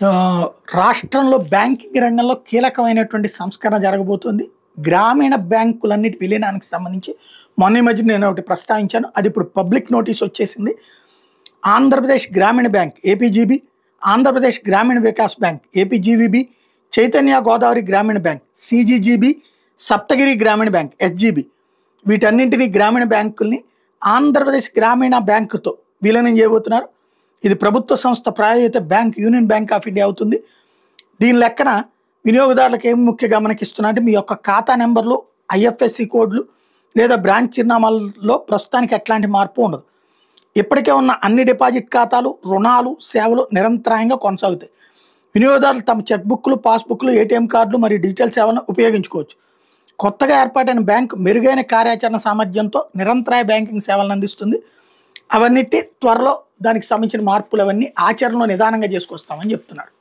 ఆహ్, రాష్ట్రంలో బ్యాంకింగ్ రంగంలో కీలకమైనటువంటి సంస్కరణ జరగబోతుంది. గ్రామీణ బ్యాంకులన్నిటి విలీనానికి సంబంధించి మొన్న ఈ మధ్య నేను ఒకటి ప్రస్తావించాను. అది ఇప్పుడు పబ్లిక్ నోటీస్ వచ్చేసింది. ఆంధ్రప్రదేశ్ గ్రామీణ బ్యాంక్ ఏపీజీబీ, ఆంధ్రప్రదేశ్ గ్రామీణ వికాస్ బ్యాంక్ ఏపీజీవీబీ, చైతన్య గోదావరి గ్రామీణ బ్యాంక్ సీజీజీబీ, సప్తగిరి గ్రామీణ బ్యాంక్ ఎస్జీబీ వీటన్నింటినీ గ్రామీణ బ్యాంకుల్ని ఆంధ్రప్రదేశ్ గ్రామీణ బ్యాంకుతో విలీనం చేయబోతున్నారు. ఇది ప్రభుత్వ సంస్థ ప్రాయోజిత bank union bank of India అవుతుంది. దీని లెక్కన వినియోగదారులకు ఏం ముఖ్య గమనిస్తున్నా అంటే మీ యొక్క ఖాతా నెంబర్లు, ఐఎఫ్ఎస్సి కోడ్లు లేదా బ్రాంచ్ చిరునామాల్లో ప్రస్తుతానికి ఎట్లాంటి మార్పు ఉండదు. ఇప్పటికే ఉన్న అన్ని డిపాజిట్ ఖాతాలు, రుణాలు, సేవలు నిరంతరాయంగా కొనసాగుతాయి. వినియోగదారులు తమ చెక్ బుక్లు, పాస్బుక్లు, ఏటీఎం కార్డులు మరియు డిజిటల్ సేవలను ఉపయోగించుకోవచ్చు. కొత్తగా ఏర్పాటైన బ్యాంకు మెరుగైన కార్యాచరణ సామర్థ్యంతో నిరంతరాయ బ్యాంకింగ్ సేవలను అందిస్తుంది. అవన్నిటి త్వరలో దానికి సంబంధించిన మార్పులు అవన్నీ ఆచరణలో నిదానంగా చేసుకొస్తామని చెప్తున్నాడు.